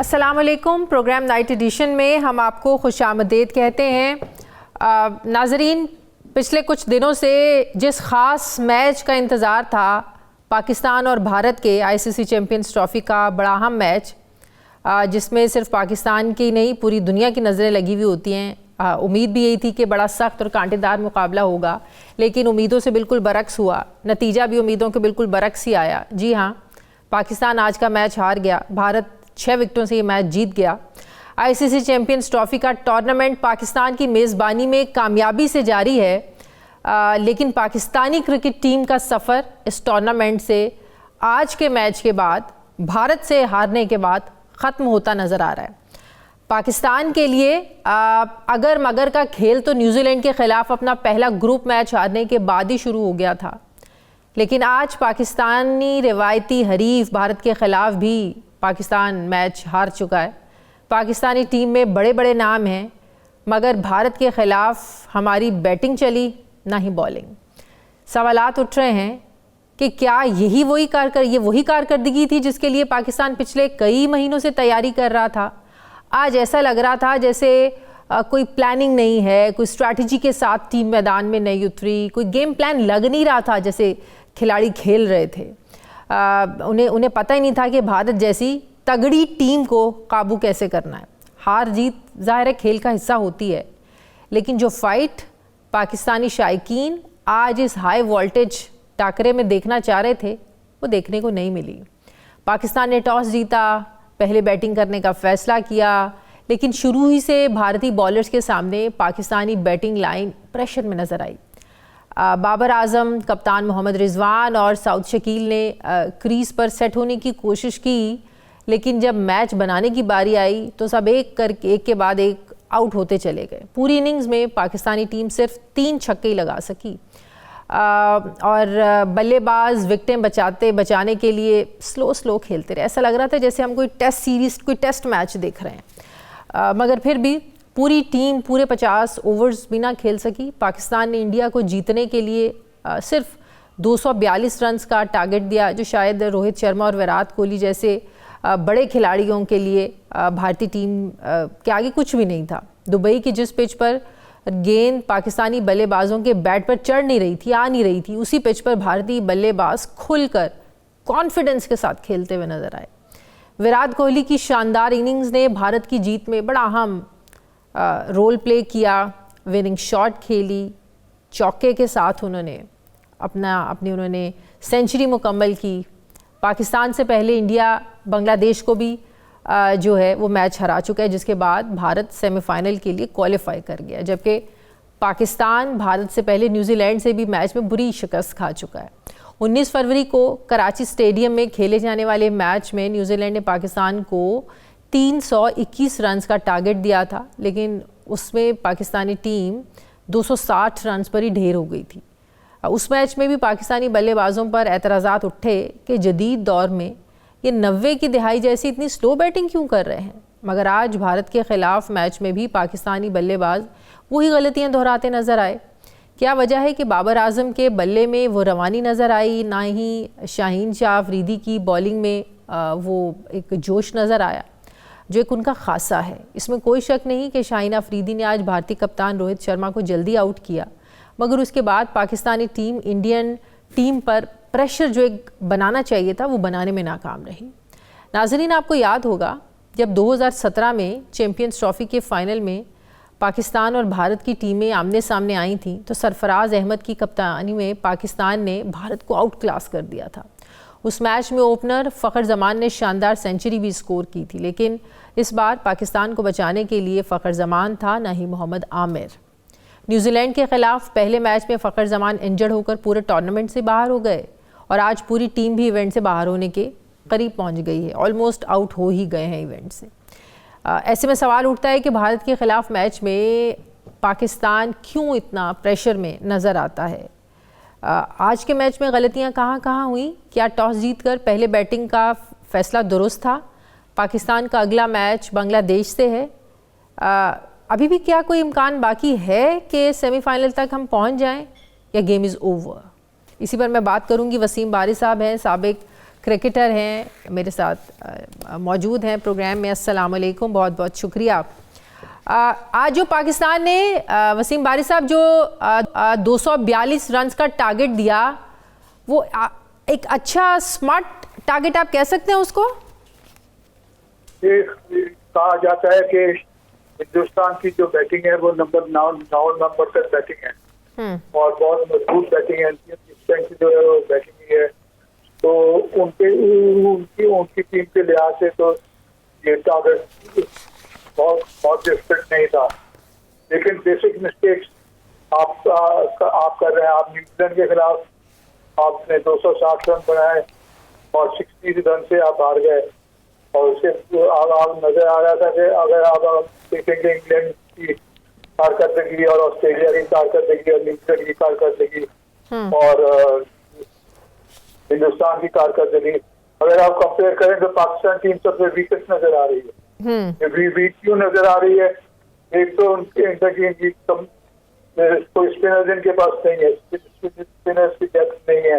अस्सलाम वालेकुम। Programme night addition में हम आपको खुशामदीद कहते हैं। नाजरीन, पिछले कुछ दिनों से जिस ख़ास मैच का इंतज़ार था, पाकिस्तान और भारत के आईसीसी चैम्पियंस ट्रॉफ़ी का बड़ा अहम मैच, जिसमें सिर्फ पाकिस्तान की नहीं पूरी दुनिया की नज़रें लगी हुई होती हैं। उम्मीद भी यही थी कि बड़ा सख्त और कांटेदार मुकाबला होगा, लेकिन उम्मीदों से बिल्कुल बरक्स हुआ। नतीजा भी उम्मीदों के बिल्कुल बरक्स ही आया। जी हाँ, पाकिस्तान आज का मैच हार गया। भारत 6 विकेटों से ये मैच जीत गया। आईसीसी चैम्पियंस ट्रॉफ़ी का टूर्नामेंट पाकिस्तान की मेज़बानी में कामयाबी से जारी है, लेकिन पाकिस्तानी क्रिकेट टीम का सफ़र इस टूर्नामेंट से आज के मैच के बाद, भारत से हारने के बाद ख़त्म होता नज़र आ रहा है। पाकिस्तान के लिए अगर मगर का खेल तो न्यूजीलैंड के ख़िलाफ़ अपना पहला ग्रुप मैच हारने के बाद ही शुरू हो गया था, लेकिन आज पाकिस्तानी रिवायती हरीफ भारत के ख़िलाफ़ भी पाकिस्तान मैच हार चुका है। पाकिस्तानी टीम में बड़े बड़े नाम हैं, मगर भारत के ख़िलाफ़ हमारी बैटिंग चली ना ही बॉलिंग। सवालात उठ रहे हैं कि क्या ये वही कारकर्दगी थी जिसके लिए पाकिस्तान पिछले कई महीनों से तैयारी कर रहा था। आज ऐसा लग रहा था जैसे कोई प्लानिंग नहीं है, कोई स्ट्रैटेजी के साथ टीम मैदान में नहीं उतरी, कोई गेम प्लान लग नहीं रहा था जैसे खिलाड़ी खेल रहे थे। उन्हें पता ही नहीं था कि भारत जैसी तगड़ी टीम को काबू कैसे करना है। हार जीत ज़ाहिर है खेल का हिस्सा होती है, लेकिन जो फाइट पाकिस्तानी शायकीन आज इस हाई वोल्टेज टाकरे में देखना चाह रहे थे, वो देखने को नहीं मिली। पाकिस्तान ने टॉस जीता, पहले बैटिंग करने का फ़ैसला किया, लेकिन शुरू ही से भारतीय बॉलर्स के सामने पाकिस्तानी बैटिंग लाइन प्रेशर में नज़र आई। बाबर आजम, कप्तान मोहम्मद रिजवान और साउद शकील ने क्रीज पर सेट होने की कोशिश की, लेकिन जब मैच बनाने की बारी आई तो सब एक के बाद एक आउट होते चले गए। पूरी इनिंग्स में पाकिस्तानी टीम सिर्फ 3 छक्के ही लगा सकी, और बल्लेबाज विकेटें बचाने के लिए स्लो खेलते रहे। ऐसा लग रहा था जैसे हम कोई टेस्ट सीरीज़, कोई टेस्ट मैच देख रहे हैं। मगर फिर भी पूरी टीम पूरे 50 ओवर्स बिना खेल सकी। पाकिस्तान ने इंडिया को जीतने के लिए सिर्फ 242 रन्स का टारगेट दिया, जो शायद रोहित शर्मा और विराट कोहली जैसे बड़े खिलाड़ियों के लिए भारतीय टीम के आगे कुछ भी नहीं था। दुबई की जिस पिच पर गेंद पाकिस्तानी बल्लेबाजों के बैट पर चढ़ नहीं रही थी, आ नहीं रही थी, उसी पिच पर भारतीय बल्लेबाज खुलकर कॉन्फिडेंस के साथ खेलते हुए नजर आए। विराट कोहली की शानदार इनिंग्स ने भारत की जीत में बड़ा अहम रोल प्ले किया। विनिंग शॉट खेली, चौके के साथ उन्होंने अपनी सेंचुरी मुकम्मल की। पाकिस्तान से पहले इंडिया बांग्लादेश को भी जो है वो मैच हरा चुका है, जिसके बाद भारत सेमीफाइनल के लिए क्वालिफाई कर गया, जबकि पाकिस्तान भारत से पहले न्यूजीलैंड से भी मैच में बुरी शिकस्त खा चुका है। 19 फरवरी को कराची स्टेडियम में खेले जाने वाले मैच में न्यूजीलैंड ने पाकिस्तान को 321 रन्स का टारगेट दिया था, लेकिन उसमें पाकिस्तानी टीम 260 रन्स पर ही ढेर हो गई थी। उस मैच में भी पाकिस्तानी बल्लेबाजों पर एतराज़ात उठे कि जदीद दौर में ये 90 की दिहाई जैसी इतनी स्लो बैटिंग क्यों कर रहे हैं। मगर आज भारत के ख़िलाफ़ मैच में भी पाकिस्तानी बल्लेबाज वही गलतियां दोहराते नज़र आए। क्या वजह है कि बाबर आजम के बल्ले में वो रवानी नज़र आई, ना ही शाहीन शाह अफरीदी की बॉलिंग में वो एक जोश नज़र आया जो एक उनका खासा है। इसमें कोई शक नहीं कि शाहीन अफरीदी ने आज भारतीय कप्तान रोहित शर्मा को जल्दी आउट किया, मगर उसके बाद पाकिस्तानी टीम इंडियन टीम पर प्रेशर जो एक बनाना चाहिए था वो बनाने में नाकाम रही। नाज़रीन, आपको याद होगा जब 2017 में चैम्पियंस ट्रॉफ़ी के फ़ाइनल में पाकिस्तान और भारत की टीमें आमने सामने आई थीं, तो सरफराज अहमद की कप्तानी में पाकिस्तान ने भारत को आउट क्लास कर दिया था। उस मैच में ओपनर फ़खर जमान ने शानदार सेंचुरी भी स्कोर की थी, लेकिन इस बार पाकिस्तान को बचाने के लिए फ़खर जमान था, ना ही मोहम्मद आमिर। न्यूजीलैंड के ख़िलाफ़ पहले मैच में फ़खर जमान इंजर्ड होकर पूरे टूर्नामेंट से बाहर हो गए, और आज पूरी टीम भी इवेंट से बाहर होने के करीब पहुंच गई है, ऑलमोस्ट आउट हो ही गए हैं इवेंट से। ऐसे में सवाल उठता है कि भारत के ख़िलाफ़ मैच में पाकिस्तान क्यों इतना प्रेशर में नज़र आता है। आज के मैच में गलतियां कहाँ हुई? क्या टॉस जीतकर पहले बैटिंग का फ़ैसला दुरुस्त था? पाकिस्तान का अगला मैच बांग्लादेश से है। अभी भी क्या कोई इम्कान बाकी है कि सेमीफाइनल तक हम पहुंच जाएं, या गेम इज़ ओवर? इसी पर मैं बात करूंगी। वसीम बारी साहब हैं, साबिक क्रिकेटर हैं मेरे साथ मौजूद हैं प्रोग्राम में। अस्सलाम वालेकुम, बहुत बहुत शुक्रिया। आज जो पाकिस्तान ने वसीम बारी साहब जो 242 रन का टारगेट दिया, वो एक अच्छा स्मार्ट टारगेट आप कह सकते हैं उसको? कहा जाता है कि हिंदुस्तान की जो बैटिंग है वो नंबर 9 नंबर पर बैटिंग है और बहुत मजबूत बैटिंग है। जो है वो बैटिंग है, तो उनकी टीम के लिहाज से तो ये टारगेट बहुत डिफिकल्ट नहीं था, लेकिन बेसिक मिस्टेक्स आप कर रहे हैं। आप न्यूजीलैंड के खिलाफ आपने 260 रन बनाए और 60 रन से आप हार गए, और उससे आप नजर आ रहा था कि अगर आप देखेंगे इंग्लैंड की कारकर्दगी और ऑस्ट्रेलिया की कारकर्दगी और न्यूजीलैंड की कारकर्दगी और हिंदुस्तान की कारकर्दगी, अगर आप कंपेयर करें तो पाकिस्तान टीम सबसे वीकेस्ट नजर आ रही है। वीक क्यों नजर आ रही है? एक तो उनकी कोई स्पिनर्स इनके पास नहीं है, स्पिनर्स की डेप्थ नहीं है।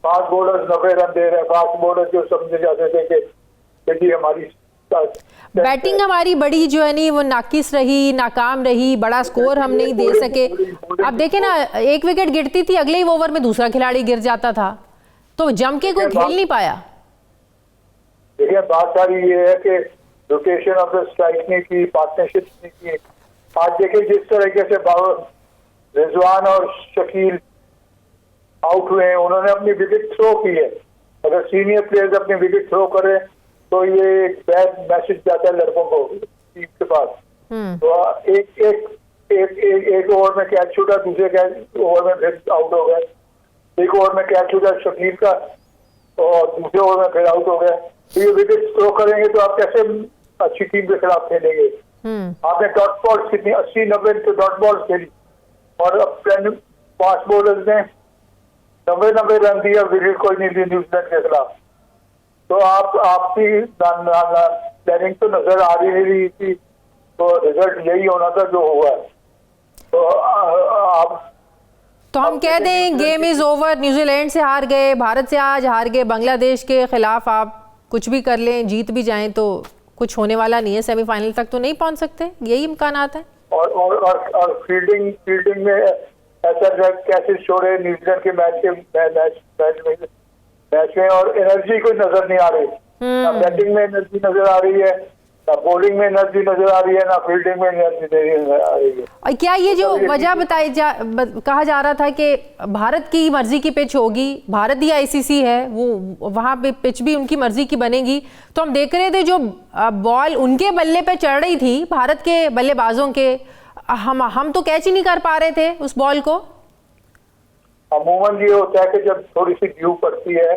फास्ट बॉलर्स 90 रन दे रहे हैं, फास्ट बॉलर जो समझे जाते थे कि जी हमारी बैटिंग हमारी बड़ी जो है नहीं वो नाकिस रही, नाकाम रही, बड़ा स्कोर हम नहीं दे सके। अब देखें ना, एक विकेट गिरती थी, अगले ही ओवर में दूसरा खिलाड़ी गिर जाता था, तो जम के कोई खेल नहीं पाया। देखिए बात सारी ये है कि रोटेशन ऑफ द स्ट्राइक नहीं की, पार्टनरशिप नहीं की। आज देखिए जिस तरीके से रिजवान और शकील आउट हुए हैं, उन्होंने अपनी विकेट थ्रो की है। अगर सीनियर प्लेयर्स अपनी विकेट थ्रो करें तो ये एक बैड मैसेज जाता है लड़कों को टीम के पास। तो एक ओवर में कैच छूटा, दूसरे ओवर में फिर आउट हो गए। एक ओवर में कैच छूटा शकील का और दूसरे ओवर में फिर आउट हो गए। तो ये विकेट थ्रो करेंगे तो आप कैसे अच्छी टीम के खिलाफ खेलेंगे? आपने डॉट बॉल्स कितनी 80-90 तो डॉट बॉल्स खेली और फास्ट बॉलर्स ने 90 रन दिया, विकेट कोई नहीं दी न्यूजीलैंड के खिलाफ। तो आपकी प्लानिंग तो नजर आ रही थी, तो रिजल्ट यही होना था जो हुआ है। तो हम कह दें गेम इज ओवर, न्यूजीलैंड से हार गए, भारत से आज हार गए, बांग्लादेश के खिलाफ आप कुछ भी कर लें, जीत भी जाएं तो कुछ होने वाला नहीं है, सेमीफाइनल तक तो नहीं पहुंच सकते, यही इम्कानात है। और फील्डिंग में ऐसा कैसे छोड़े न्यूजीलैंड के मैच में और एनर्जी कोई नजर नहीं आ रही। ना बैटिंग में एनर्जी नजर आ रही है, ना बॉलिंग में एनर्जी नजर आ रही है, ना फील्डिंग में एनर्जी नजर आ रही है। और क्या ये जो वजह कहा जा रहा था कि भारत की मर्जी की पिच होगी, भारत ही आईसीसी है, वो वहां पे पिच भी उनकी मर्जी की बनेगी, तो हम देख रहे थे जो बॉल उनके बल्ले पे चढ़ रही थी भारत के बल्लेबाजों के, हम तो कैच ही नहीं कर पा रहे थे उस बॉल को। अमूमन ये होता है कि जब थोड़ी सी ड्यू पड़ती है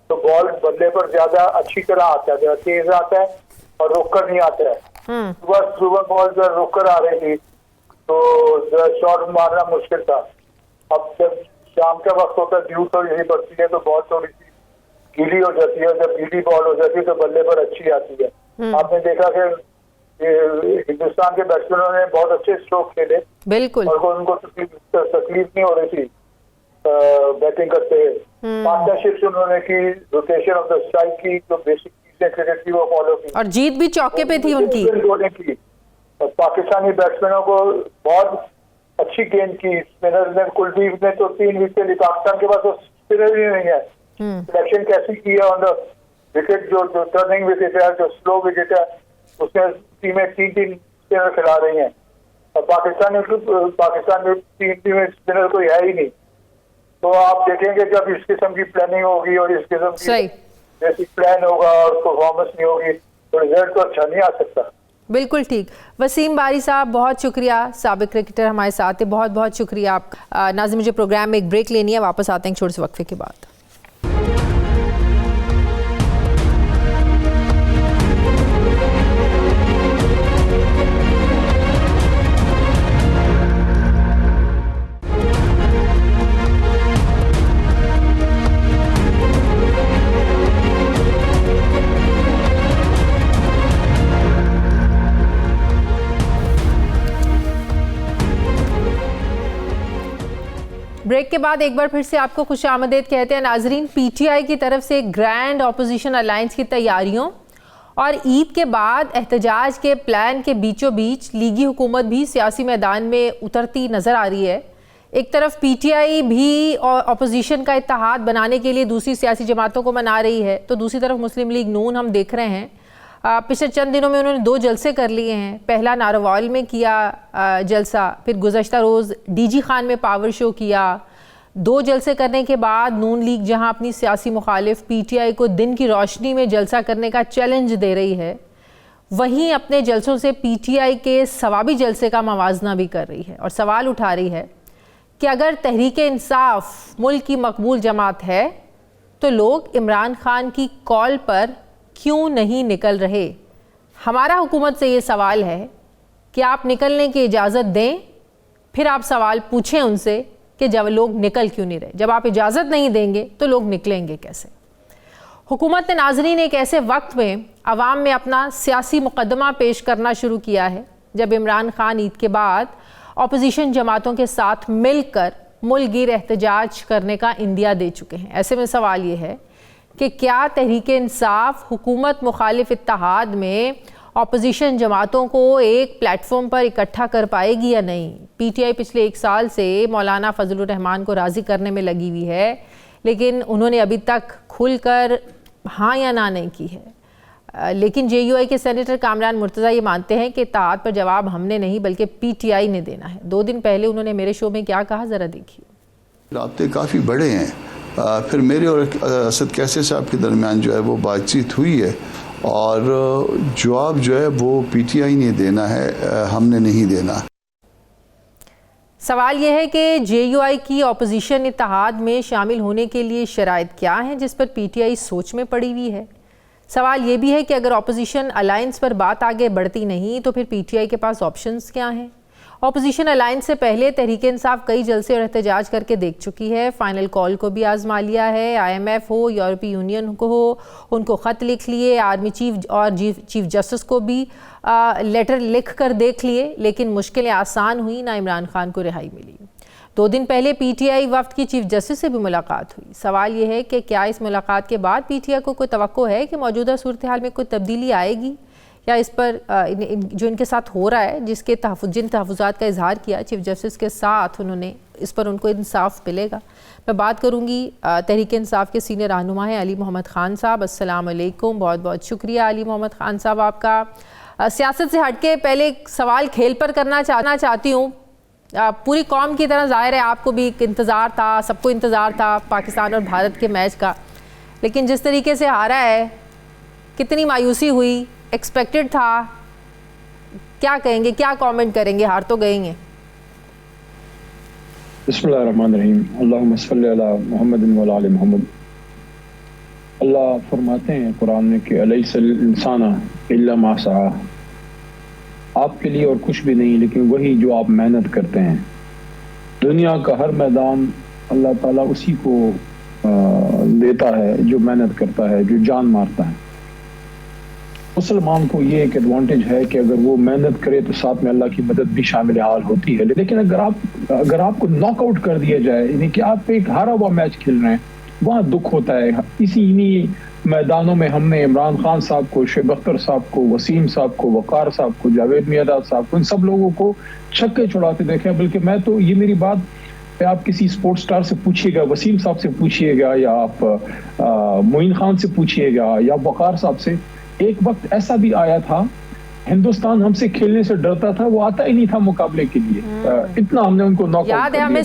तो बॉल बल्ले पर ज्यादा अच्छी तरह आता है, तेज आता है और रोककर नहीं आता है। सुबह बॉल जब रोककर आ रही थी तो शॉट मारना मुश्किल था। अब जब शाम का वक्त होता है, ड्यू थोड़ी सी पड़ती है तो बॉल थोड़ी सी गीली हो जाती है, जब गीली बॉल हो जाती है तो बल्ले पर अच्छी आती है। आपने देखा कि हिंदुस्तान के बैट्समैनों ने बहुत अच्छे स्ट्रोक खेले, बिल्कुल, और उनको तकलीफ नहीं हो रही थी बैटिंग करते हुए। पार्टनरशिप उन्होंने की, रोटेशन ऑफ द स्ट्राइक की, जो बेसिक चीजें क्रिकेट की वो फॉलो की, और जीत भी चौके पे थी उनकी। पाकिस्तानी बैट्समैनों को बहुत अच्छी गेंद की। स्पिनर्स ने, कुलदीप ने तो 3 विकेट ली, पाकिस्तान के पास तो स्पिनर ही नहीं है। सिलेक्शन कैसी की है ऑन द विकेट, जो टर्निंग विकेट है, जो स्लो विकेट है, उसमें टीमें 3 स्पिनर खिला रही हैं, और पाकिस्तान में 3 टीमें स्पिनर कोई है ही नहीं। तो आप देखेंगे जब इस किस्म की प्लानिंग होगी और इस किस्म की बेसिक प्लान होगा और परफॉर्मेंस नहीं होगी तो रिजल्ट तो अच्छा नहीं आ सकता। बिल्कुल ठीक। वसीम बारी साहब बहुत शुक्रिया, साबिक क्रिकेटर हमारे साथ है, बहुत बहुत शुक्रिया आप। नाज़िम मुझे प्रोग्राम में एक ब्रेक लेनी है, वापस आते हैं छोटे से वक्फे के बाद। ब्रेक ब्रेक के बाद एक बार फिर से आपको खुशामदीद कहते हैं नाजरीन। पीटीआई की तरफ से ग्रैंड ऑपोजिशन अलायंस की तैयारियों और ईद के बाद एहतजाज के प्लान के बीचों बीच लीगी हुकूमत भी सियासी मैदान में उतरती नज़र आ रही है। एक तरफ पीटीआई भी अपोजिशन का इत्तेहाद बनाने के लिए दूसरी सियासी जमातों को मना रही है, तो दूसरी तरफ मुस्लिम लीग नून हम देख रहे हैं पिछले चंद दिनों में उन्होंने 2 जलसे कर लिए हैं। पहला नारोवाल में किया जलसा, फिर गुज़श्ता रोज़ डीजी खान में पावर शो किया। 2 जलसे करने के बाद नून लीग जहां अपनी सियासी मुखालिफ पीटीआई को दिन की रोशनी में जलसा करने का चैलेंज दे रही है, वहीं अपने जलसों से पीटीआई के सवाबी जलसे का मवाजना भी कर रही है और सवाल उठा रही है कि अगर तहरीक इंसाफ मुल्क की मकबूल जमात है तो लोग इमरान खान की कॉल पर क्यों नहीं निकल रहे। हमारा हुकूमत से ये सवाल है कि आप निकलने की इजाज़त दें, फिर आप सवाल पूछें उनसे कि जब लोग निकल क्यों नहीं रहे। जब आप इजाज़त नहीं देंगे तो लोग निकलेंगे कैसे। हुकूमत ने नाज़रीन एक ऐसे वक्त में अवाम में अपना सियासी मुकदमा पेश करना शुरू किया है जब इमरान खान ईद के बाद अपोजिशन जमातों के साथ मिलकर मुल्क गिर एहतजाज करने का इंदिया दे चुके हैं। ऐसे में सवाल ये है कि क्या तहरीक इंसाफ हुकूमत मुखालिफ इत्तेहाद में अपोजिशन जमातों को एक प्लेटफॉर्म पर इकट्ठा कर पाएगी या नहीं। पीटीआई पिछले 1 साल से मौलाना फजलुर रहमान को राज़ी करने में लगी हुई है, लेकिन उन्होंने अभी तक खुलकर हाँ या ना नहीं की है। लेकिन जेयूआई के सेनेटर कामरान मुर्तज़ा ये मानते हैं कि इत्तेहाद पर जवाब हमने नहीं बल्कि पीटीआई ने देना है। 2 दिन पहले उन्होंने मेरे शो में क्या कहा, ज़रा देखिए। राब्ते काफ़ी बड़े हैं। फिर मेरे और असद कैसे साहब के दरमियान जो है वो बातचीत हुई है और जवाब जो है वो पीटीआई ने देना है, हमने नहीं देना। सवाल यह है कि जेयूआई की अपोजिशन इत्तेहाद में शामिल होने के लिए शराइत क्या हैं जिस पर पीटीआई सोच में पड़ी हुई है। सवाल ये भी है कि अगर अपोजिशन अलायंस पर बात आगे बढ़ती नहीं तो फिर पीटीआई के पास ऑप्शंस क्या हैं। अपोजिशन अलायंस से पहले तहरीक इंसाफ कई जलसे और एहतजाज करके देख चुकी है। फाइनल कॉल को भी आजमा लिया है। IMF हो, यूरोपीय यूनियन को हो, उनको ख़त लिख लिए। आर्मी चीफ और चीफ जस्टिस को भी लेटर लिख कर देख लिए, लेकिन मुश्किलें आसान हुई, ना इमरान खान को रिहाई मिली। 2 दिन पहले पीटीआई वफ्द की चीफ जस्टिस से भी मुलाकात हुई। सवाल ये है कि क्या इस मुलाकात के बाद पीटीआई को कोई तवक्को है कि मौजूदा सूरत हाल में कोई तब्दीली आएगी, या इस पर जो इनके साथ हो रहा है, जिसके जिन तहफ़्फ़ुज़ात का इजहार किया चीफ जस्टिस के साथ उन्होंने, इस पर उनको इंसाफ मिलेगा। मैं बात करूंगी तहरीक इंसाफ के सीनियर रहनुमा हैं अली मोहम्मद ख़ान साहब। अस्सलाम वालेकुम, बहुत बहुत शुक्रिया अली मोहम्मद ख़ान साहब आपका। सियासत से हटके पहले एक सवाल खेल पर करना चाहती हूँ। पूरी कौम की तरह ज़ाहिर है आपको भी इंतज़ार था, सबको इंतज़ार था पाकिस्तान और भारत के मैच का, लेकिन जिस तरीके से हारा है कितनी मायूसी हुई, एक्सपेक्टेड था, क्या कहेंगे, क्या कमेंट करेंगे, हार तो गए हैं। बिस्मिल्लाहिर्रहमानिर्रहीम, अल्लाहुम्मा सल्ली अला मुहम्मद व आले मुहम्मद। अल्लाह फरमाते हैं कुरान में कि अलैसल इंसाना इल्ला मा सआ, आपके लिए और कुछ भी नहीं लेकिन वही जो आप मेहनत करते हैं। दुनिया का हर मैदान अल्लाह ताला उसी को देता है जो मेहनत करता है, जो जान मारता है। मुसलमान को ये एक एडवांटेज है कि अगर वो मेहनत करे तो साथ में अल्लाह की मदद भी शामिल हाल होती है। लेकिन अगर आपको नॉकआउट कर दिया जाए, यानी कि आप एक हारा हुआ मैच खेल रहे हैं, वहाँ दुख होता है। इन्हीं मैदानों में हमने इमरान खान साहब को, शुएब अख्तर साहब को, वसीम साहब को, वकार साहब को, जावेद मियादाद साहब को, इन सब लोगों को छक्के छुड़ाते देखे। बल्कि मैं तो, ये मेरी बात आप किसी स्पोर्ट्स स्टार से पूछिएगा, वसीम साहब से पूछिएगा, या आप मोइन खान से पूछिएगा, या वकार साहब से, एक वक्त ऐसा भी आया था हिंदुस्तान हमसे खेलने से डरता था, वो आता ही नहीं था मुकाबले के लिए। इतना हमने उनको नॉकआउट याद है हमें।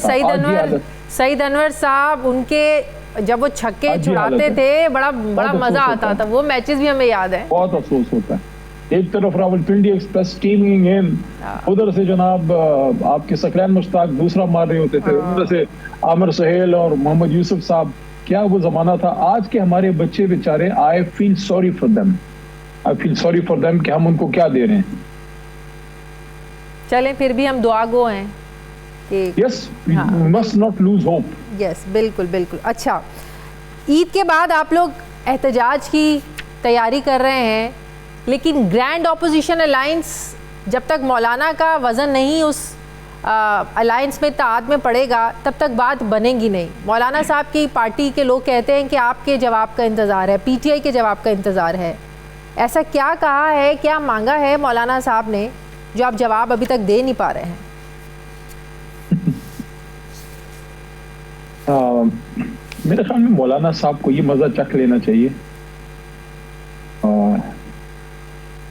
सईद अनवर साहब, उनके जब वो छक्के छुड़ाते थे बड़ा मजा आता था। वो मैचेस भी हमें याद है। बहुत अफसोस होता है। एक तरफ रावलपिंडी एक्सप्रेस टीमिंग इन, उधर से जनाब आपके सकलैन मुश्ताक दूसरा मार रहे होते थे, उधर से आमिर सुहेल और मोहम्मद यूसुफ साहब। क्या वो जमाना था। आज के हमारे बच्चे बेचारे, I feel sorry for them, कि हम उनको क्या दे रहे हैं। चलें, फिर भी हम दुआ गो हैं कि yes, we must not lose hope. Yes, बिल्कुल बिल्कुल। अच्छा, ईद के बाद आप लोग एहतजाज की तैयारी कर रहे हैं, लेकिन ग्रैंड ऑपोजिशन अलायंस जब तक मौलाना का वज़न नहीं उस अलायंस में इत्तेहाद में पड़ेगा तब तक बात बनेगी नहीं। मौलाना साहब की पार्टी के लोग कहते हैं कि आपके जवाब का इंतज़ार है, पीटीआई के जवाब का इंतज़ार है। ऐसा क्या कहा है, क्या मांगा है मौलाना साहब ने जो आप जवाब अभी तक दे नहीं पा रहे हैं? मेरे ख्याल में मौलाना साहब को ये मज़ा चख लेना चाहिए।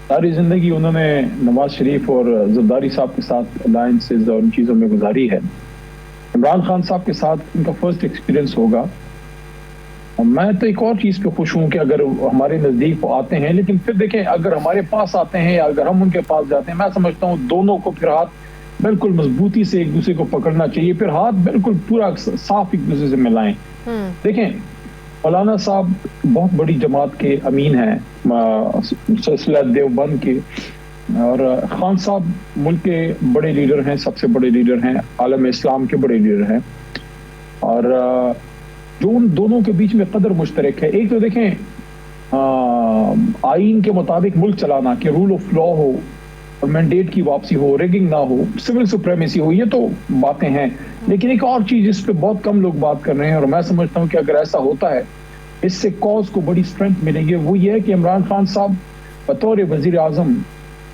सारी ज़िंदगी उन्होंने नवाज शरीफ और जरदारी साहब के साथ अलायंसेज और उन चीज़ों में गुजारी है। इमरान खान साहब के साथ उनका फर्स्ट एक्सपीरियंस होगा। मैं तो एक और चीज़ पे खुश हूँ कि अगर हमारे नज़दीक वो आते हैं, लेकिन फिर देखें अगर हमारे पास आते हैं या अगर हम उनके पास जाते हैं, मैं समझता हूँ दोनों को फिर हाथ बिल्कुल मजबूती से एक दूसरे को पकड़ना चाहिए, फिर हाथ बिल्कुल पूरा साफ एक दूसरे से मिलाएं। देखें मौलाना साहब बहुत बड़ी जमात के अमीन हैं, सिलसिला देवबंद के, और खान साहब मुल्क के बड़े लीडर हैं, सबसे बड़े लीडर हैं, आलम इस्लाम के बड़े लीडर हैं। और जो उन दोनों के बीच में कदर मुश्तरक है, एक तो देखें आईन के मुताबिक मुल्क चलाना, कि रूल ऑफ लॉ हो, मैंडेट की वापसी हो, रेगिंग ना हो, सिविल सुप्रीमेसी हो, ये तो बातें हैं। लेकिन एक और चीज इस पे बहुत कम लोग बात कर रहे हैं और मैं समझता हूँ कि अगर ऐसा होता है इससे कॉज को बड़ी स्ट्रेंथ मिलेगी। वो ये है कि इमरान खान साहब बतौर वजीर आजम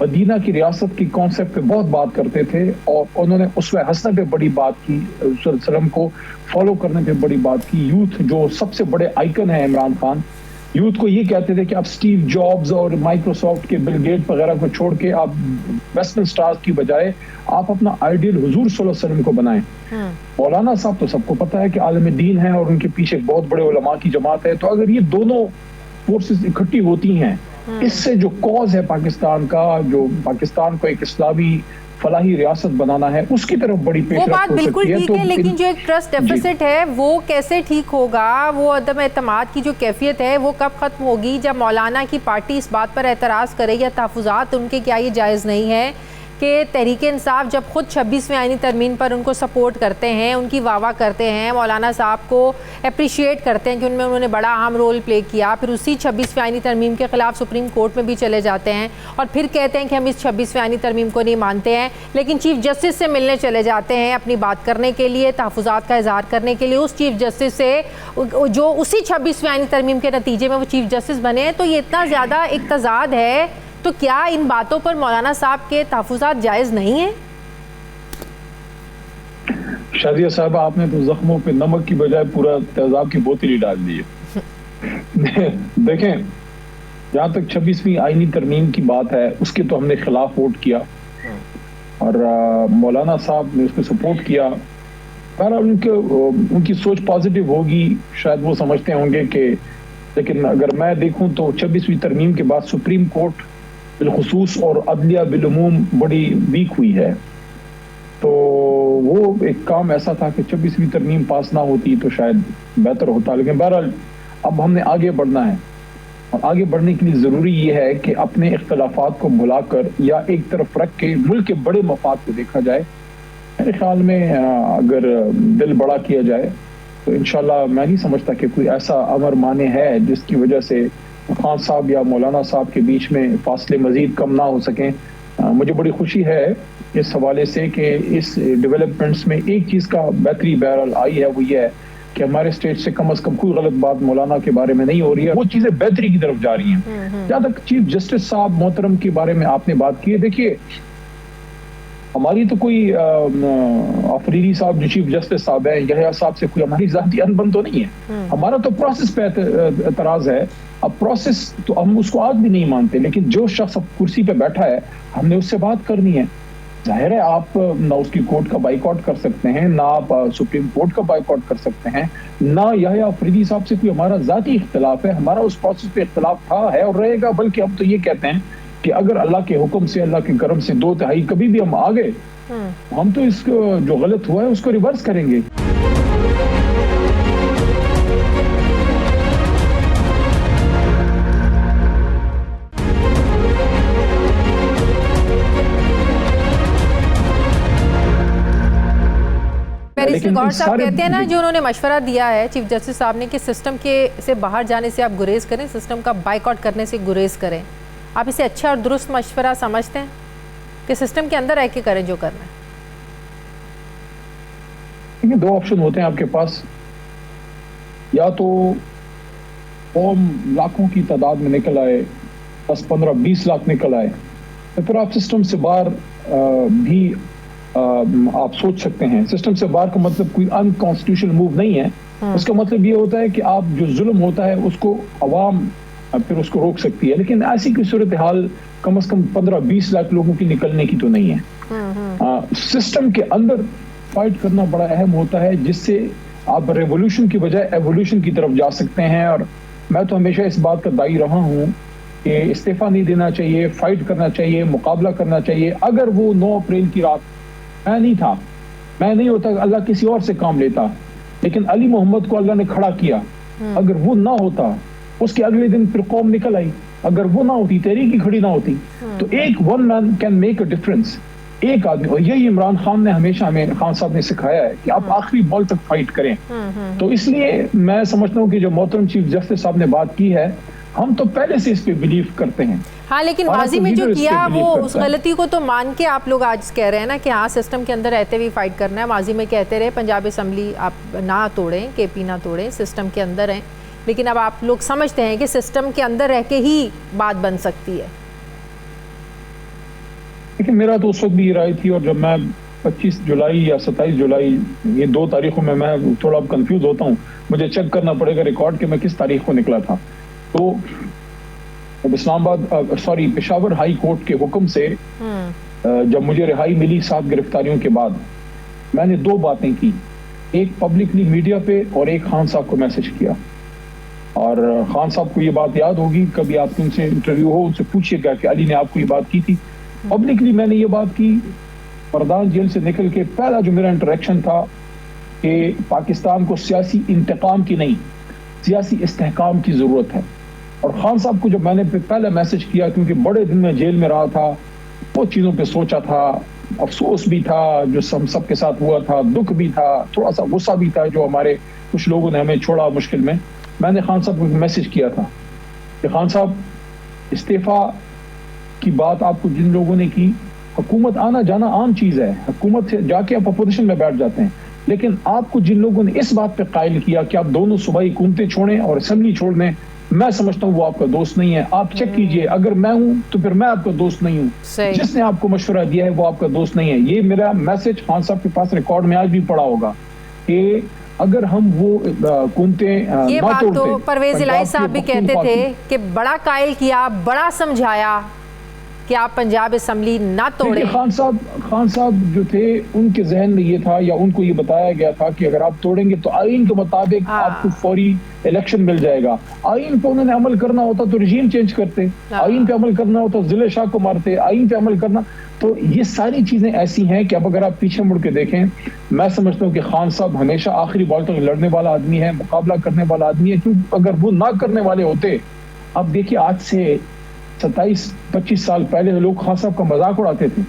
मदीना की रियासत की कॉन्सेप्ट पे बहुत बात करते थे और उन्होंने उसमें हंसने पे बड़ी बात की, सल्लम को फॉलो करने पे बड़ी बात की। यूथ जो सबसे बड़े आइकन है इमरान खान, यूथ को ये कहते थे कि आप स्टीव जॉब्स और माइक्रोसॉफ्ट के बिल गेट वगैरह को छोड़ के आप वेस्टर्न स्टार्स की बजाय आप अपना आइडियल हुजूर सल्लल्लाहु अलैहि वसल्लम को बनाएं। मौलाना साहब तो सबको पता है कि आलिम दीन है और उनके पीछे बहुत बड़े उलमा की जमात है। तो अगर ये दोनों फोर्सेस इकट्ठी होती हैं, इससे जो कॉज है पाकिस्तान का, जो पाकिस्तान को एक इस्लामी फलाही रियासत बनाना है, उसकी तरफ बड़ी पेश वो बात बिल्कुल ठीक है, लेकिन जो एक ट्रस्ट डेफिसिट है वो कैसे ठीक होगा? वो अदम एतमाद की जो कैफियत है वो कब खत्म होगी? जब मौलाना की पार्टी इस बात पर एतराज़ करे या तहफ़्फ़ुज़ात उनके, क्या ये जायज़ नहीं है कि तहरीक इंसाफ जब खुद 26वीं आईनी तरमीम पर उनको सपोर्ट करते हैं, उनकी वाह करते हैं, मौलाना साहब को अप्रिशिएट करते हैं कि उनमें उन्होंने बड़ा अहम रोल प्ले किया, फिर उसी 26वीं आईनी तरमीम के ख़िलाफ़ सुप्रीम कोर्ट में भी चले जाते हैं और फिर कहते हैं कि हम इस 26वीं आईनी तरमीम को नहीं मानते हैं, लेकिन चीफ़ जस्टिस से मिलने चले जाते हैं अपनी बात करने के लिए, तहफ़्फ़ुज़ात का इज़हार करने के लिए उस चीफ़ जस्टिस से जो उसी 26वीं आईनी तरमीम के नतीजे में वो चीफ़ जस्टिस बने हैं। तो ये इतना ज़्यादा एक तज़ाद है, तो क्या इन बातों पर मौलाना साहब के तहफ़्फ़ुज़ात जायज़ नहीं है? शादिया साहब, आपने तो जख्मों पे नमक की बजाय पूरा तेजाब की बोतल ही डाल दी है। देखें, जहाँ तक 26वीं आईनी तरमीम की बात है उसके तो हमने खिलाफ वोट किया और मौलाना साहब ने उसको सपोर्ट किया। बहरहाल उनकी सोच पॉजिटिव होगी, शायद वो समझते होंगे कि, लेकिन अगर मैं देखूं तो 26वीं तरमीम के बाद सुप्रीम कोर्ट बिलखुसूस और अदलिया बिलुमूम बड़ी वीक हुई है। तो वो एक काम ऐसा था कि 26वीं तरमीम पास ना होती तो शायद बेहतर होता। लेकिन बहरहाल अब हमने आगे बढ़ना है और आगे बढ़ने के लिए ज़रूरी ये है कि अपने इख्तलाफात को भुलाकर या एक तरफ रख के मुल्क के बड़े मफाद को देखा जाए। मेरे ख्याल में अगर दिल बड़ा किया जाए तो इंशाल्लाह मैं नहीं समझता कि कोई ऐसा अमर माने है जिसकी वजह से खान साहब या मौलाना साहब के बीच में फासले मजीद कम ना हो सकें। मुझे बड़ी खुशी है इस हवाले से कि इस डेवलपमेंट्स में एक चीज़ का बेहतरी बहरहाल आई है, वो ये है कि हमारे स्टेट से कम कोई गलत बात मौलाना के बारे में नहीं हो रही है, वो चीज़ें बेहतरी की तरफ जा रही हैं। जहाँ तक चीफ जस्टिस साहब मोहतरम के बारे में आपने बात की है, देखिए हमारी तो कोई अफरीदी साहब जो चीफ जस्टिस साहब है, यहया साहब से कोई हमारी जाती अनबन तो नहीं है। हमारा तो प्रोसेस पे एतराज़ है। अब प्रोसेस तो हम उसको आज भी नहीं मानते, लेकिन जो शख्स अब कुर्सी पे बैठा है हमने उससे बात करनी है। जाहिर है आप ना उसकी कोर्ट का बाइकआउट कर सकते हैं, ना आप सुप्रीम कोर्ट का बाइकआउट कर सकते हैं, ना यहया अफरीदी साहब से कोई हमारा जाती इख्तिलाफ है। हमारा उस प्रोसेस पे इख्तिलाफ था, है और रहेगा। बल्कि हम तो ये कहते हैं कि अगर अल्लाह के हुक्म से, अल्लाह के करम से 2/3 कभी भी हम आ गए, हम तो इसको जो गलत हुआ है उसको रिवर्स करेंगे। गौर साहब कहते हैं ना, जो उन्होंने मशवरा दिया है चीफ जस्टिस साहब ने कि सिस्टम के से बाहर जाने से आप गुरेज करें, सिस्टम का बाइकआउट करने से गुरेज करें, आप इसे अच्छा और दुरुस्त मशवरा समझते हैं कि सिस्टम के अंदर रह के करें जो करना है? देखिए, दो ऑप्शन होते हैं आपके पास, या तो कौम लाखों की तादाद में निकल आए, 10, 15, 20 लाख निकल आए, तो फिर आप सिस्टम से बाहर भी आप सोच सकते हैं। सिस्टम से बाहर का मतलब कोई अनकॉन्स्टिट्यूशनल मूव नहीं है। उसका मतलब ये होता है कि आप जो जुल्म होता है उसको अवाम फिर उसको रोक सकती है, लेकिन ऐसी कोई सूरत हाल कम से कम 15-20 लाख लोगों की निकलने की तो नहीं है। सिस्टम के अंदर फाइट करना बड़ा अहम होता है, जिससे आप रेवोल्यूशन की बजाय एवोल्यूशन की तरफ जा सकते हैं। और मैं तो हमेशा इस बात का दाई रहा हूँ कि इस्तीफा नहीं देना चाहिए, फाइट करना चाहिए, मुकाबला करना चाहिए। अगर वो 9 अप्रैल की रात मैं नहीं था, मैं नहीं होता, अल्लाह किसी और से काम लेता, लेकिन अली मोहम्मद को अल्लाह ने खड़ा किया। अगर वो ना होता, उसके अगले दिन फिर कौम निकल आई, अगर वो ना होती, तहरीक ही खड़ी ना होती, तो एक one man can make a difference, एक आदमी। और यही इमरान खान ने हमेशा हमें, खान साहब ने सिखाया है कि आप आखिरी बॉल तक फाइट करें। तो इसलिए मैं समझता हूँ कि जो मोहतरम चीफ जस्टिस साहब ने बात की है, हम तो पहले से इस पे बिलीव करते हैं। हाँ, लेकिन माजी में जो किया वो उस गलती को तो मान के आप लोग आज कह रहे हैं ना कि हाँ सिस्टम के अंदर रहते हुए फाइट करना है। माजी में कहते रहे पंजाब असम्बली आप ना तोड़ें, केपी ना तोड़ें, सिस्टम के अंदर हैं, लेकिन अब आप लोग समझते हैं कि सिस्टम के अंदर रह के ही बात बन सकती है। लेकिन मेरा तो उस वक्त भी ये राय थी, और जब मैं 25 जुलाई या 27 जुलाई, ये 2 तारीखों में मैं थोड़ा कंफ्यूज होता हूँ, मुझे चेक करना पड़ेगा रिकॉर्ड कि मैं किस तारीख को निकला था। तो पेशावर हाई कोर्ट के हुक्म से जब मुझे रिहाई मिली 7 गिरफ्तारियों के बाद, मैंने 2 बातें की, एक पब्लिकली मीडिया पे और एक खान साहब को मैसेज किया। और खान साहब को ये बात याद होगी, कभी आपके उनसे इंटरव्यू हो, उनसे पूछिएगा कि अली ने आपको ये बात की थी। पब्लिकली मैंने ये बात की, फरदान जेल से निकल के पहला जो मेरा इंटरेक्शन था कि पाकिस्तान को सियासी इंतकाम की नहीं, सियासी इस्तेहकाम की ज़रूरत है। और खान साहब को जब मैंने पहले मैसेज किया, क्योंकि बड़े दिन में जेल में रहा था, बहुत चीज़ों पे सोचा था, अफसोस भी था जो हम सब के साथ हुआ था, दुख भी था, थोड़ा सा गुस्सा भी था जो हमारे कुछ लोगों ने हमें छोड़ा मुश्किल में। मैंने खान साहब को मैसेज किया था कि खान साहब, इस्तीफ़ा की बात आपको जिन लोगों ने की, हुकूमत आना जाना आम चीज़ है, हुकूमत से जाके आप अपोजिशन में बैठ जाते हैं, लेकिन आपको जिन लोगों ने इस बात पे कायल किया कि आप दोनों सूबाई हुकूमतें छोड़ें और असेंबली छोड़ दें, मैं समझता हूँ वो आपका दोस्त नहीं है। आप चेक कीजिए, अगर मैं हूँ तो फिर मैं आपका दोस्त नहीं हूँ, जिसने आपको मशवरा दिया है वो आपका दोस्त नहीं है। ये मेरा मैसेज खान साहब के पास रिकॉर्ड में आज भी पड़ा होगा कि अगर हम वो हुकूमतें ये बात तो परवेज इलाही साहब भी कहते थे कि बड़ा कायल किया, बड़ा समझाया कि आप पंजाब असेंबली ना तोड़ें। खान साहब जो थे, उनके जहन में ये था, या उनको ये बताया गया था कि अगर आप तोड़ेंगे तो आईन के मुताबिक आपको फौरी इलेक्शन मिल जाएगा। आईन पे उन्होंने अमल करना होता तो रजीम चेंज करते, आईन पे अमल करना होता जिले शाह को मारते, आईन पे अमल करना। तो ये सारी चीजें ऐसी हैं कि अब अगर आप पीछे मुड़ के देखें, मैं समझता हूँ कि खान साहब हमेशा आखिरी बॉल तक लड़ने वाला आदमी है, मुकाबला करने वाला आदमी है। क्योंकि अगर वो ना करने वाले होते, अब देखिए आज से 27-25 साल पहले लोग खान साहब का मजाक उड़ाते थे,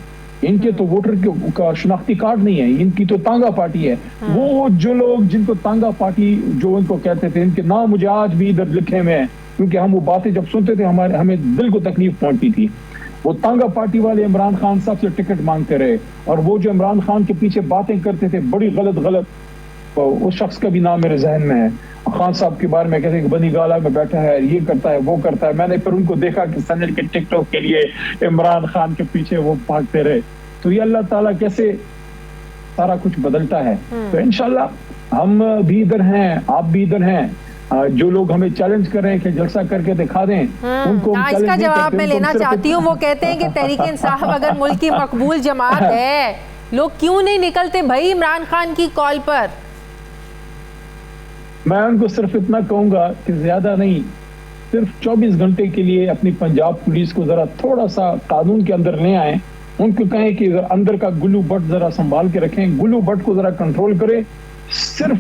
इनके तो वोटर का शनाख्ती कार्ड नहीं है, इनकी तो तांगा पार्टी है। वो जो लोग जिनको तांगा पार्टी जो इनको कहते थे, इनके नाम मुझे आज भी इधर लिखे हुए हैं, क्योंकि हम वो बातें जब सुनते थे हमें दिल को तकलीफ पहुंचती थी। वो तांगा पार्टी वाले इमरान खान साहब से टिकट मांगते रहे, और वो जो इमरान खान के पीछे बातें करते थे बड़ी गलत, तो उस शख्स का भी नाम मेरे जहन में है। खान साहब के बारे में कहते हैं कि बनी गाला में बैठा है, ये करता है, वो करता है। मैंने फिर उनको देखा कि सनल के टिकटॉक के लिए इमरान खान के पीछे वो भागते रहे। तो ये अल्लाह ताला कैसे सारा कुछ बदलता है। तो इंशाल्लाह हम भी इधर हैं, आप भी इधर हैं। जो लोग हमें चैलेंज कर रहे हैं कि जलसा करके दिखा दें, उनको इसका जवाब मैं लेना चाहती हूँ। वो कहते हैं कि तहरीक इंसाफ अगर मुल्क की मकबूल जमात है, लोग क्यों नहीं निकलते भाई इमरान खान की कॉल पर? मैं उनको सिर्फ इतना कहूंगा कि ज्यादा नहीं, सिर्फ 24 घंटे के लिए अपनी पंजाब पुलिस को जरा थोड़ा सा कानून के अंदर ले आए। उनको कहें कि अंदर का गुल्लू बट जरा संभाल के रखें, गुल्लू बट को जरा कंट्रोल करें। सिर्फ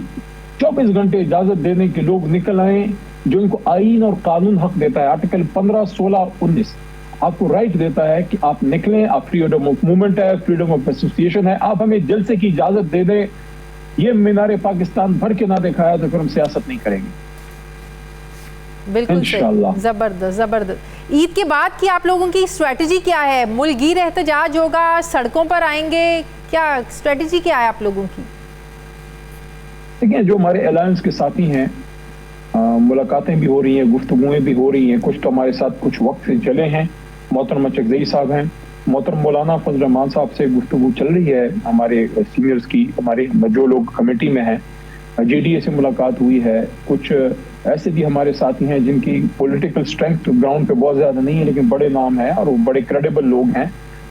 24 घंटे इजाजत देने के लोग निकल आए, जो इनको आईन और कानून हक देता है। आर्टिकल 15, 16, 19 आपको राइट देता है कि आप निकलें, आप फ्रीडम ऑफ मूवमेंट है, फ्रीडम ऑफ एसोसिएशन है, आप हमें जलसे की इजाजत दे दें। ये मीनारे पाकिस्तान भर के ना दिखाया तो फिर हम सियासत नहीं करेंगे। बिल्कुल सही, जबरदस्त। ईद के बाद की आप लोगों की स्ट्रेटजी क्या है? मुल्कगीर एहतजाज होगा, सड़कों पर आएंगे, क्या स्ट्रेटजी क्या है आप लोगों की? देखिए जो हमारे अलायंस के साथी हैं, मुलाकातें भी हो रही हैं, गुफ्तगुएं भी हो रही हैं, कुछ तो हमारे साथ कुछ वक्त से चले हैं। मोहतरम चकजई साहब हैं, मोहतरम मौलाना फजल रहमान साहब से गुफ्तगू चल रही है हमारे सीनियर्स की, हमारे जो लोग कमेटी में हैं। JDA से मुलाकात हुई है। कुछ ऐसे भी हमारे साथी हैं जिनकी पॉलिटिकल स्ट्रेंथ ग्राउंड पे बहुत ज़्यादा नहीं है, लेकिन बड़े नाम हैं और वो बड़े क्रेडिबल लोग हैं,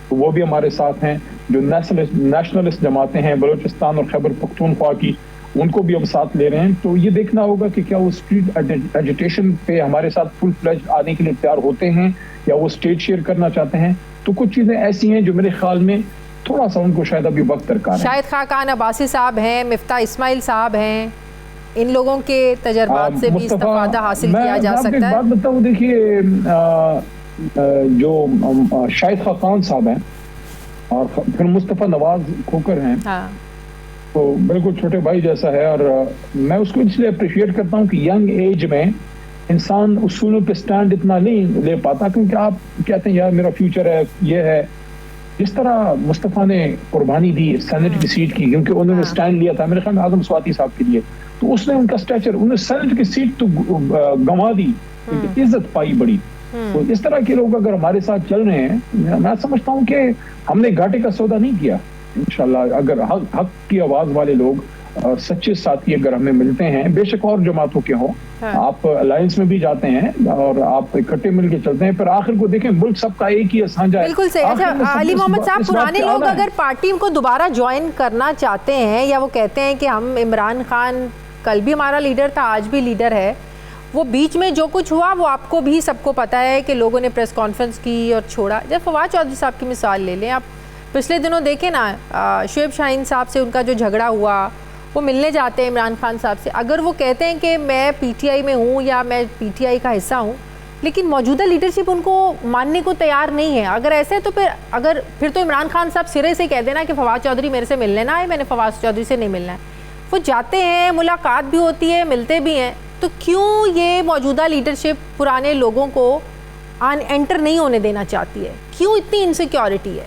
तो वो भी हमारे साथ हैं। जो नेशनलिस्ट जमातें हैं बलूचिस्तान और खैबर पख्तूनख्वा की, उनको भी हम साथ ले रहे हैं। तो ये देखना होगा कि क्या वो स्ट्रीट एजिटेशन पे हमारे साथ फुल फ्लेज आने के लिए तैयार होते हैं या वो स्टेज शेयर करना चाहते हैं। तो कुछ चीज़ें ऐसी हैं जो मेरे ख्याल में थोड़ा सा उनको शायद अभी वक्त दरकार है। शाहिद खाकान अब्बासी साहब हैं, मिफ्ता इस्माइल साहब हैं, इन लोगों के तजर्बात से भी इस्तिफादा हासिल किया जा सकता है। बात बताऊं, देखिए जो शाहिद खाकान साहब हैं और फिर मुस्तफ़ा नवाज खोकर हैं, हाँ। तो बिल्कुल छोटे भाई जैसा है। और मैं उसको इसलिए अप्रिशिएट करता हूँ कि यंग एज में इंसान उसूलों पे स्टैंड इतना नहीं ले पाता, क्योंकि आप कहते हैं यार मेरा फ्यूचर है, ये है। जिस तरह मुस्तफ़ा ने कुर्बानी दी सेनेट की सीट की, क्योंकि उन्होंने स्टैंड लिया था मेरे ख्याल में आजम स्वाति साहब के लिए, तो उसने उनका स्टैचर, उन्होंने सेनेट की सीट तो गंवा दी, इज्जत पाई बड़ी। तो इस तरह के लोग अगर हमारे साथ चल रहे हैं, मैं समझता हूँ कि हमने घाटे का सौदा नहीं किया। इंशाल्लाह अगर हक की आवाज वाले लोग, सच्चे साथी अगर हमें मिलते हैं, बेशक और जमातों के हों, हाँ। आप अलायंस में भी जाते हैं और आप इकट्ठे मिलके चलते हैं, फिर आखिर को देखें मुल्क सबका एक ही साझा है। बिल्कुल सही। अच्छा अली मोहम्मद साहब, पुराने लोग अगर पार्टी को दोबारा ज्वाइन करना चाहते हैं या वो कहते हैं कि हम इमरान खान कल भी हमारा लीडर था, आज भी लीडर है, वो बीच में जो कुछ हुआ वो आपको भी सबको पता है कि लोगों ने प्रेस कॉन्फ्रेंस की और छोड़ा। जब फवाद चौधरी साहब की मिसाल ले लें, आप पिछले दिनों देखें ना, शुएब शाहीन साहब से उनका जो झगड़ा हुआ, वो मिलने जाते हैं इमरान खान साहब से। अगर वो कहते हैं कि मैं PTI में हूँ या मैं PTI का हिस्सा हूँ, लेकिन मौजूदा लीडरशिप उनको मानने को तैयार नहीं है, अगर ऐसे है तो फिर तो इमरान खान साहब सिरे से कह देना कि फवाद चौधरी मेरे से मिलने ना आए, मैंने फवाद चौधरी से नहीं मिलना है। वो जाते हैं, मुलाकात भी होती है, मिलते भी हैं, तो क्यों ये मौजूदा लीडरशिप पुराने लोगों को एंटर नहीं होने देना चाहती है? क्यों इतनी इनसिक्योरिटी है?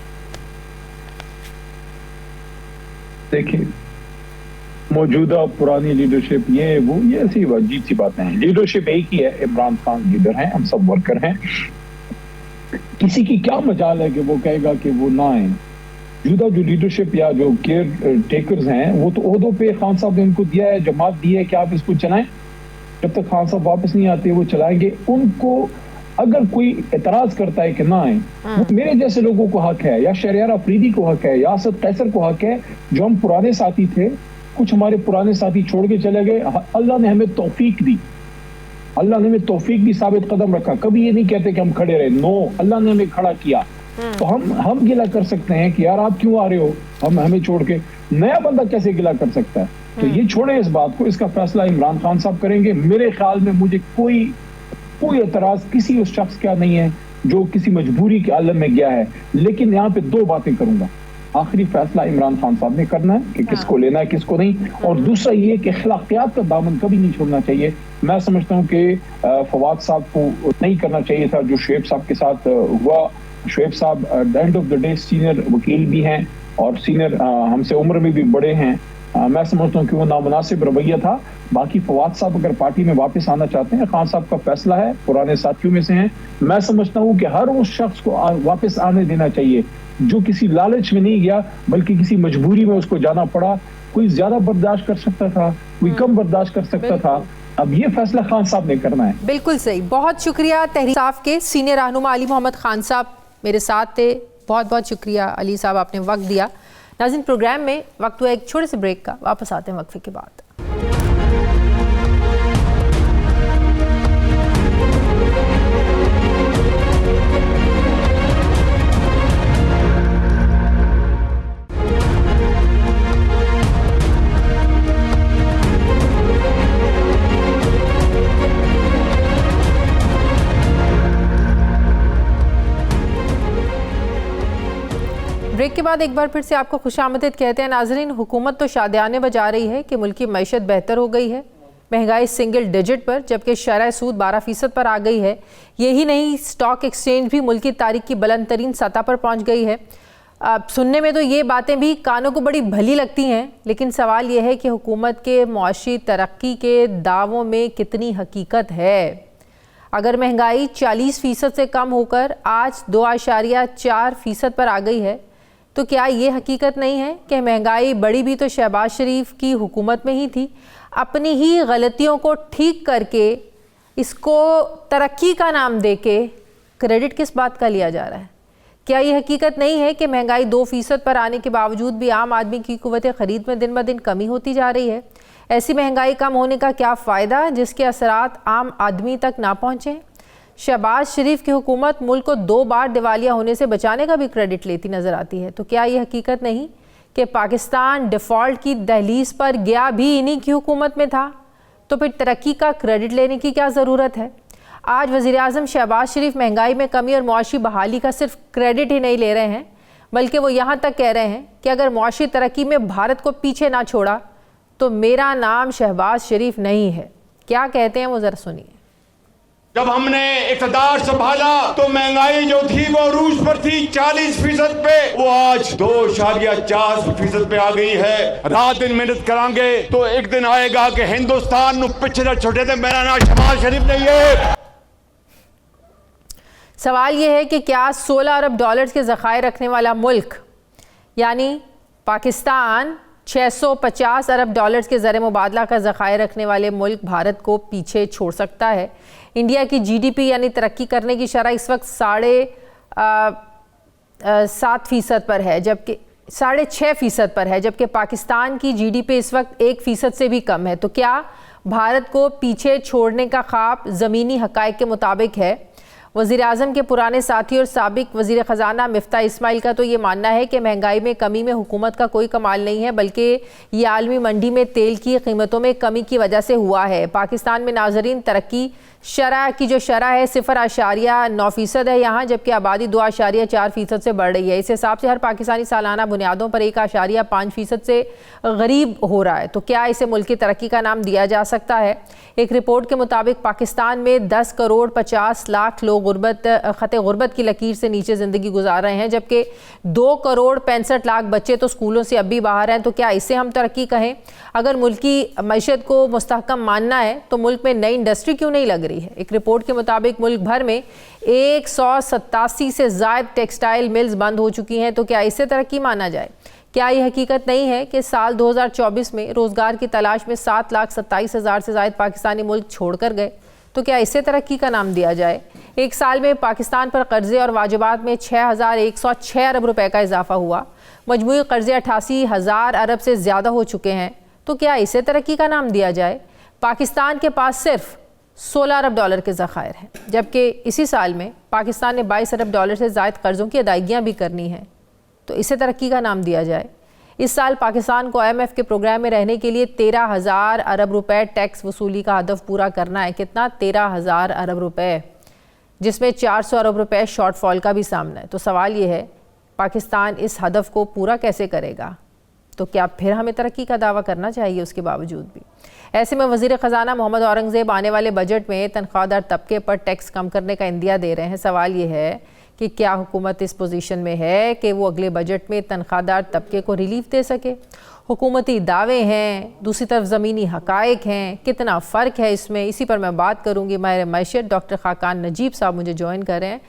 देखिए, मौजूदा पुरानी लीडरशिप ये ऐसी अजीब सी बातें हैं। लीडरशिप एक ही है, इमरान खान लीडर हैं, हम सब वर्कर हैं। किसी की क्या मजाल है कि वो कहेगा कि वो ना आए। मौजूदा जो लीडरशिप या जो केयर टेकर्स हैं, वो तो ओहदों पे खान साहब ने उनको दिया है, जमात दी है कि आप इसको चलाएं, जब तक खान साहब वापस नहीं आते वो चलाएंगे। उनको अगर कोई एतराज करता है कि ना आए, मेरे जैसे लोगों को हक है, या शहरियार अफरीदी को हक है, या असद कैसर को हक है, जो हम पुराने साथी थे, कुछ हमारे पुराने साथी छोड़ के चले गए, अल्लाह ने हमें तौफीक दी, अल्लाह ने हमें तौफीक दी, साबित कदम रखा। कभी ये नहीं कहते कि हम खड़े रहे, नो, अल्लाह ने हमें खड़ा किया। तो हम गिला कर सकते हैं कि यार आप क्यों आ रहे हो हमें छोड़ के, नया बंदा कैसे गिला कर सकता है? तो ये छोड़े इस बात को, इसका फैसला इमरान खान साहब करेंगे। मेरे ख्याल में मुझे कोई एतराज किसी उस शख्स का नहीं है जो किसी मजबूरी के आलम में गया है। लेकिन यहाँ पे दो बातें करूंगा। आखिरी फैसला इमरान खान साहब ने करना है कि किसको लेना है किसको नहीं, और दूसरा ये कि अखलाकियात का दामन कभी नहीं छोड़ना चाहिए। मैं समझता हूँ कि फवाद साहब को नहीं करना चाहिए था जो शुएब साहब के साथ हुआ। शुएब साहब at the end of the day senior वकील भी हैं और सीनियर हमसे उम्र में भी बड़े हैं। मैं समझता हूँ कि वो नामुनासिब रवैया था। बाकी फवाद साहब अगर पार्टी में वापस आना चाहते हैं, खान साहब का फैसला है, पुराने साथियों में से हैं। मैं समझता हूँ कि हर उस शख्स को वापस आने देना चाहिए जो किसी लालच में नहीं गया, बल्कि किसी मजबूरी में उसको जाना पड़ा। कोई ज्यादा बर्दाश्त कर सकता था, कोई कम बर्दाश्त कर सकता था। अब ये फैसला खान साहब ने करना है। बिल्कुल सही। बहुत शुक्रिया तहरीक इंसाफ के सीनियर रहनुमा अली मोहम्मद खान साहब मेरे साथ थे। बहुत बहुत शुक्रिया अली साहब, आपने वक्त दिया। नाज़रीन, प्रोग्राम में वक्त हुआ एक छोटे से ब्रेक का, वापस आते हैं वक्फे के बाद। ब्रेक के बाद एक बार फिर से आपको खुशामदीद कहते हैं। नाजरीन, हुकूमत तो शादियाने बजा रही है कि मुल्क की मईशत बेहतर हो गई है, महंगाई सिंगल डिजिट पर, जबकि शरह सूद 12% पर आ गई है। यही नहीं, स्टॉक एक्सचेंज भी मुल्क की तारीख की बुलंद तरीन सतह पर पहुँच गई है। सुनने में तो ये बातें भी कानों को बड़ी भली लगती हैं, लेकिन सवाल ये है कि हुकूमत के मुआशी तरक्की के दावों में कितनी हकीकत है। अगर महंगाई 40% से कम होकर आज 2.4% पर आ गई है, तो क्या ये हकीकत नहीं है कि महंगाई बढ़ी भी तो शहबाज शरीफ की हुकूमत में ही थी। अपनी ही गलतियों को ठीक करके इसको तरक्की का नाम देके क्रेडिट किस बात का लिया जा रहा है? क्या ये हकीकत नहीं है कि महंगाई 2% पर आने के बावजूद भी आम आदमी की कुव्वत ख़रीद में दिन ब दिन कमी होती जा रही है? ऐसी महंगाई कम होने का क्या फ़ायदा जिसके असरात आम आदमी तक ना पहुँचें? शहबाज शरीफ की हुकूमत मुल्क को 2 बार दिवालिया होने से बचाने का भी क्रेडिट लेती नज़र आती है। तो क्या ये हकीकत नहीं कि पाकिस्तान डिफ़ॉल्ट की दहलीज पर गया भी इन्हीं की हुकूमत में था? तो फिर तरक्की का क्रेडिट लेने की क्या ज़रूरत है? आज वज़ीर-ए-आज़म शहबाज शरीफ महंगाई में कमी और मुआशी बहाली का सिर्फ क्रेडिट ही नहीं ले रहे हैं, बल्कि वो यहाँ तक कह रहे हैं कि अगर मुआशी तरक्की में भारत को पीछे ना छोड़ा तो मेरा नाम शहबाज शरीफ नहीं है। क्या कहते हैं वो ज़रा सुनिए। जब हमने इक़्तिदार संभाला तो महंगाई जो थी वो अरूज पर थी 40% पे, वो आज 2.4% पे आ गई है। रात दिन मेहनत करांगे तो एक दिन आएगा कि हिंदुस्तान नु पिछे न छोटे थे। मेरा नाम शहबाज शरीफ नहीं है। सवाल ये है कि क्या 16 अरब डॉलर्स के ज़खायर रखने वाला मुल्क यानी पाकिस्तान 650 अरब डॉलर्स के ज़र मुबादला का ज़खायर रखने वाले मुल्क भारत को पीछे छोड़ सकता है? इंडिया की जीडीपी यानी तरक्की करने की शरह इस वक्त 7.5% पर है, जबकि 6.5% पर है, जबकि पाकिस्तान की जीडीपी इस वक्त 1% से भी कम है। तो क्या भारत को पीछे छोड़ने का ख्वाब ज़मीनी हक़ाइक़ के मुताबिक है? वज़ीर-ए-आज़म के पुराने साथी और साबिक वज़ीर ख़जाना मिफ्ता इस्माइल का तो ये मानना है कि महंगाई में कमी में हुकूमत का कोई कमाल नहीं है, बल्कि ये आलमी मंडी में तेल की कीमतों में कमी की वजह से हुआ है। पाकिस्तान में नाज़रीन तरक्की शरह की जो शरह है 0.9% है यहाँ, जबकि आबादी 2.4% से बढ़ रही है। इस हिसाब से हर पाकिस्तानी सालाना बुनियादों पर 1.5% से गरीब हो रहा है। तो क्या इसे मुल्क की तरक्की का नाम दिया जा सकता है? एक रिपोर्ट के मुताबिक पाकिस्तान में 10 करोड़ 50 लाख लोग खते गुर्बत की लकीर से नीचे ज़िंदगी गुजार रहे हैं, जबकि 2 करोड़ 65 लाख बच्चे तो स्कूलों से अब भी बाहर हैं। तो क्या इसे हम तरक्की कहें? अगर मुल्क की मईशत को मुस्तहकम मानना है तो मुल्क में नई इंडस्ट्री क्यों नहीं लग रही है? एक रिपोर्ट के मुताबिक मुल्क भर में 187 से ज़ायद टेक्सटाइल मिल्स बंद हो चुकी हैं। तो क्या इसे तरक्की माना जाए? क्या ये हकीकत नहीं है कि साल 2024 में रोज़गार की तलाश में 7,27,000 से ज़ायद पाकिस्तानी मुल्क छोड़ कर गए? तो क्या इसे तरक्की का नाम दिया जाए? एक साल में पाकिस्तान पर कर्ज़े और वाजिबात में 6,106 अरब रुपए का इजाफा हुआ। मजमूई कर्ज़े 88,000 अरब से ज़्यादा हो चुके हैं। तो क्या इसे तरक्की का नाम दिया जाए? पाकिस्तान के पास सिर्फ 16 अरब डॉलर के ज़खायर हैं, जबकि इसी साल में पाकिस्तान ने 22 अरब डॉलर से ज़ायद कर्ज़ों की अदायगियाँ भी करनी हैं। तो इसे तरक्की का नाम दिया जाए? इस साल पाकिस्तान को IMF के प्रोग्राम में रहने के लिए 13,000 अरब रुपए टैक्स वसूली का हदफ पूरा करना है। कितना? 13,000 अरब रुपए, जिसमें 400 अरब रुपए शॉर्टफॉल का भी सामना है। तो सवाल ये है, पाकिस्तान इस हदफ को पूरा कैसे करेगा? तो क्या फिर हमें तरक्की का दावा करना चाहिए उसके बावजूद भी? ऐसे में वज़ीर ख़जाना मोहम्मद औरंगज़ेब आने वाले बजट में तनख्वाहदार तबके पर टैक्स कम करने का इंदिया दे रहे हैं। सवाल ये है कि क्या हुकूमत इस पोजीशन में है कि वो अगले बजट में तनख्वाहदार तबके को रिलीफ दे सके? हुकूमती दावे हैं, दूसरी तरफ ज़मीनी हक़ाइक़ हैं, कितना फ़र्क है इसमें? इसी पर मैं बात करूँगी। माहिर मैशत डॉक्टर खाकान नजीब साहब मुझे ज्वाइन कर रहे हैं।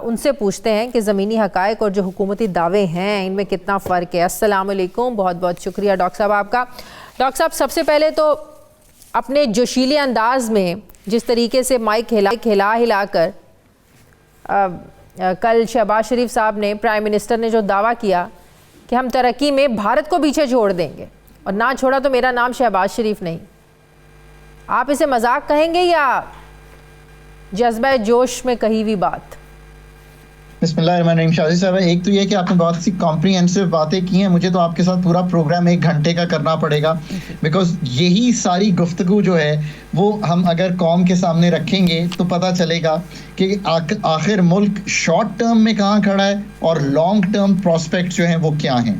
उनसे पूछते हैं कि ज़मीनी हक़ाइक़ और जो हुकूमती दावे हैं इनमें कितना फ़र्क है। अस्सलाम वालेकुम, बहुत बहुत शुक्रिया डॉक्टर साहब आपका। डॉक्टर साहब, सबसे पहले तो अपने जोशीले अंदाज़ में जिस तरीके से माइक हिला कर कल शहबाज शरीफ साहब ने, प्राइम मिनिस्टर ने जो दावा किया कि हम तरक्की में भारत को पीछे छोड़ देंगे और ना छोड़ा तो मेरा नाम शहबाज शरीफ नहीं, आप इसे मजाक कहेंगे या जज्बा जोश में कही हुई बात? बिस्मिल्लाहिर्रहमानिर्रहीम। शाजी साहब, एक तो ये कि आपने बहुत सी कॉम्प्रिहेंसिव बातें की हैं। मुझे तो आपके साथ पूरा प्रोग्राम 1 घंटे का करना पड़ेगा, बिकॉज यही सारी गुफ्तगू जो है वो हम अगर कौम के सामने रखेंगे तो पता चलेगा कि आखिर मुल्क शॉर्ट टर्म में कहाँ खड़ा है और लॉन्ग टर्म प्रॉस्पेक्ट जो हैं वो क्या हैं।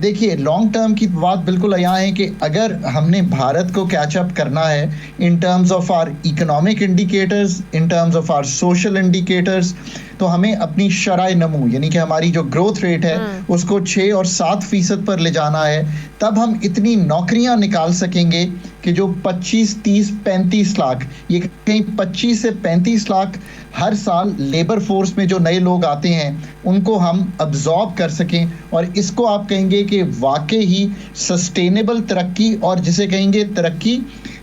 देखिए, लॉन्ग टर्म की बात बिल्कुल यहाँ है कि अगर हमने भारत को कैचअप करना है in terms of our economic indicators, in terms of our social indicators, तो हमें अपनी शराय नमू यानी कि हमारी जो ग्रोथ रेट है उसको 6 और 7% पर ले जाना है। तब हम इतनी नौकरियां निकाल सकेंगे कि जो 25, 30, 35 लाख, ये कहीं 25 से 35 लाख हर साल लेबर फोर्स में जो नए लोग आते हैं उनको हम अब्जॉर्ब कर सकें। और इसको आप कहेंगे कि वाकई ही सस्टेनेबल तरक्की, और जिसे कहेंगे तरक्की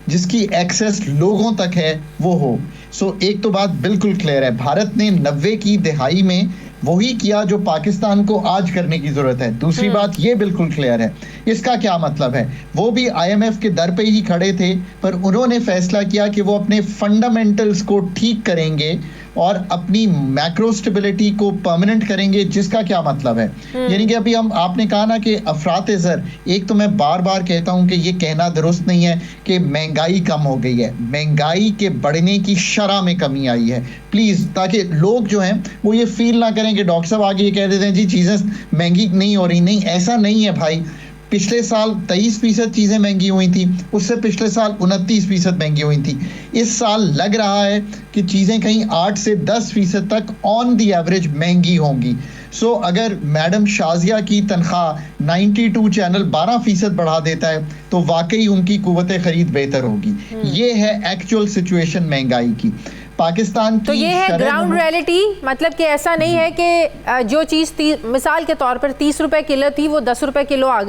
जिसकी एक्सेस लोगों तक है वो हो। सो एक तो बात बिल्कुल क्लियर है, भारत ने 90 की दहाई में वही किया जो पाकिस्तान को आज करने की जरूरत है। दूसरी बात ये बिल्कुल क्लियर है, इसका क्या मतलब है, वो भी IMF के दर पे ही खड़े थे, पर उन्होंने फैसला किया कि वो अपने फंडामेंटल्स को ठीक करेंगे और अपनी मैक्रो स्टेबिलिटी को परमानेंट करेंगे। जिसका क्या मतलब है, यानी कि अभी आपने कहा ना कि अफरात-ए-ज़र, एक तो मैं बार बार कहता हूं कि ये कहना दुरुस्त नहीं है कि महंगाई कम हो गई है, महंगाई के बढ़ने की शरह में कमी आई है। प्लीज, ताकि लोग जो हैं वो ये फील ना करें कि डॉक्टर साहब आगे ये कह देते हैं जी चीजें महंगी नहीं हो रही। नहीं, ऐसा नहीं है भाई। पिछले साल 23% चीजें महंगी हुई थी, उससे पिछले साल 29% महंगी हुई थी। इस साल लग रहा है कि चीजें कहीं 8 से 10% तक ऑन द एवरेज महंगी होंगी। सो अगर मैडम शाजिया की तनख्वाह 92 चैनल 12% बढ़ा देता है तो वाकई उनकी कुव्वत खरीद बेहतर होगी। ये है एक्चुअल सिचुएशन महंगाई की पाकिस्तान की। तो ये है ग्राउंड रियलिटी, मतलब कि ऐसा नहीं है कि जो चीज़ मिसाल के तौर पर 30 रुपए किलो थी वो 10 रुपए किलो आ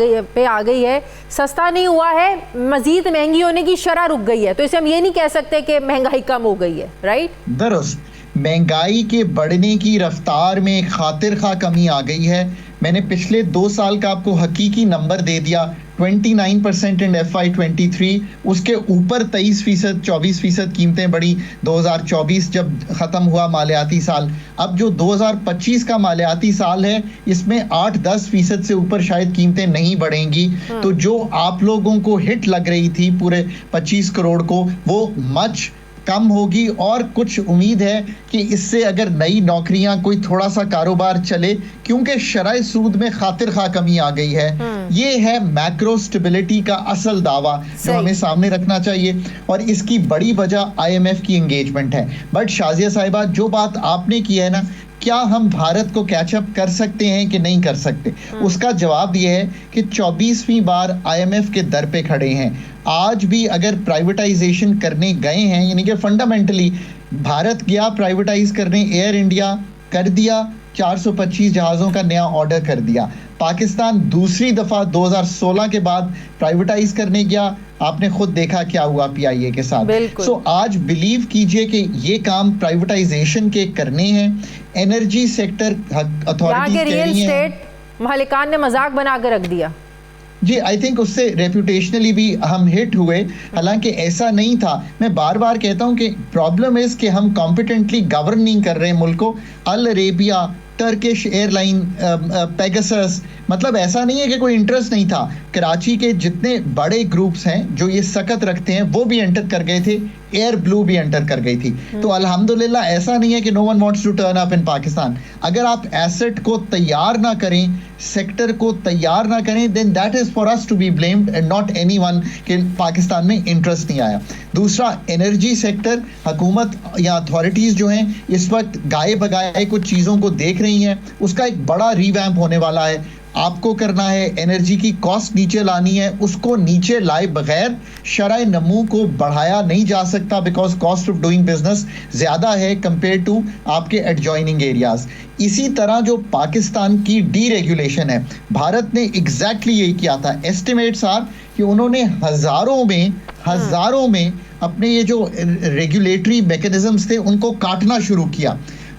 गई है, सस्ता नहीं हुआ है, मजीद महंगी होने की शरह रुक गई है। तो इसे हम ये नहीं कह सकते कि महंगाई कम हो गई है, राइट? दुरुस्त, महंगाई के बढ़ने की रफ्तार में खातिर खा कमी आ गई है। मैंने पिछले 2 साल का आपको हकीकी नंबर दे दिया, 29% इन FY23, उसके ऊपर 23%, 24% कीमतें बढ़ी 2024 जब ख़त्म हुआ मालियाती साल। अब जो 2025 का मालियाती साल है इसमें 8-10% से ऊपर शायद कीमतें नहीं बढ़ेंगी। तो जो आप लोगों को हिट लग रही थी पूरे 25 करोड़ को, वो मच कम होगी। और कुछ उम्मीद है कि इससे अगर नई नौकरियां, कोई थोड़ा सा कारोबार चले, क्योंकि शराय सूद में खातिर खा कमी आ गई है। ये है मैक्रो स्टेबिलिटी का असल दावा जो हमें सामने रखना चाहिए, और इसकी बड़ी वजह IMF की एंगेजमेंट है। बट शाजिया साहिबा, जो बात आपने की है ना, क्या हम भारत को कैचअप कर सकते हैं कि नहीं कर सकते, उसका जवाब यह है कि 24वीं बार IMF के दर पे खड़े हैं। आज भी अगर प्राइवेटाइजेशन करने गए हैं, यानी कि फंडामेंटली भारत गया प्राइवेटाइज करने, एयर इंडिया कर दिया, 425 जहाज़ों का नया ऑर्डर कर दिया। पाकिस्तान दूसरी दफ़ा 2016 के बाद प्राइवेटाइज करने गया, आपने खुद देखा क्या हुआ PIA के साथ। सो आज बिलीव कीजिए कि ये काम प्राइवेटाइजेशन के करने हैं। एनर्जी सेक्टर अथॉरिटीज कह रही हैं, रियल एस्टेट मालिकान ने मजाक बनाकर रख दिया जी। आई थिंक उससे रेपुटेशनली भी हम हिट हुए, हालांकि ऐसा नहीं था। मैं बार बार कहता हूं कि प्रॉब्लम इज कि हम कॉम्पिटेंटली गवर्न नहीं कर रहे हैं मुल्क को। अल अरेबिया, टर्किश एयरलाइन, पेगासस, मतलब ऐसा नहीं है कि कोई इंटरेस्ट नहीं था। कराची के जितने बड़े ग्रुप्स हैं जो ये सकत रखते हैं वो भी एंटर कर गए थे, एयर ब्लू भी एंटर कर गई थी। तो अल्हम्दुलिल्लाह ऐसा नहीं है कि no one wants to turn up in Pakistan. अगर आप एसेट को तैयार ना करें, सेक्टर को तैयार ना करें, then that is for us to be blamed and not anyone कि पाकिस्तान में इंटरेस्ट नहीं आया। दूसरा, एनर्जी सेक्टर, हुकूमत या अथॉरिटीज जो हैं इस वक्त गाये बगाए कुछ चीज़ों को देख रही हैं, उसका एक बड़ा रिवैम्प होने वाला है। आपको करना है एनर्जी की कॉस्ट नीचे लानी है, उसको नीचे लाए बगैर शराय नमू को बढ़ाया नहीं जा सकता, because cost of doing business ज्यादा है कंपेयर टू आपके एडजॉइनिंग एरियाज। इसी तरह जो पाकिस्तान की डीरेगुलेशन है, भारत ने एग्जैक्टली यही किया था। एस्टिमेट्स आर कि उन्होंने हजारों में अपने ये जो रेगुलेटरी मैकेनिज्म्स थे उनको काटना शुरू किया।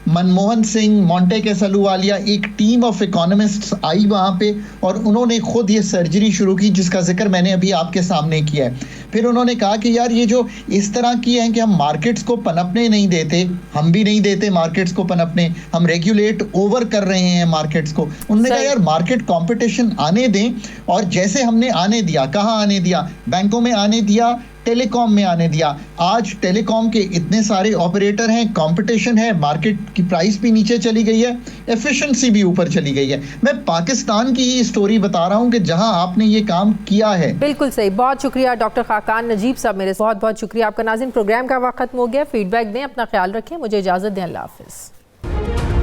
मनमोहन सिंह, मोंटेक अहलूवालिया, एक टीम ऑफ इकोनॉमिस्ट्स आई वहाँ पे और उन्होंने खुद ये सर्जरी शुरू की जिसका जिक्र मैंने अभी आपके सामने किया है। फिर उन्होंने कहा कि यार ये जो इस तरह की है कि हम मार्केट्स को पनपने नहीं देते, हम भी नहीं देते मार्केट्स को पनपने, हम रेगुलेट ओवर कर रहे हैं मार्केट्स को। उन्होंने कहा यार मार्केट कंपटीशन आने दें, और जैसे हमने आने दिया, कहाँ आने दिया, बैंकों में आने दिया, टेलीकॉम में आने दिया। आज टेलीकॉम के इतने सारे ऑपरेटर हैं, कंपटीशन है, मार्केट की प्राइस भी नीचे चली गई है, एफिशिएंसी भी ऊपर चली गई है। मैं पाकिस्तान की ही स्टोरी बता रहा हूं कि जहां आपने ये काम किया है। बिल्कुल सही, बहुत शुक्रिया डॉक्टर खाकान नजीब साहब, मेरे बहुत बहुत शुक्रिया आपका। नाज़रीन, प्रोग्राम का वक्त खत्म हो गया, फीडबैक दें, अपना ख्याल रखें, मुझे इजाज़त दें, अल्लाह हाफ़िज़।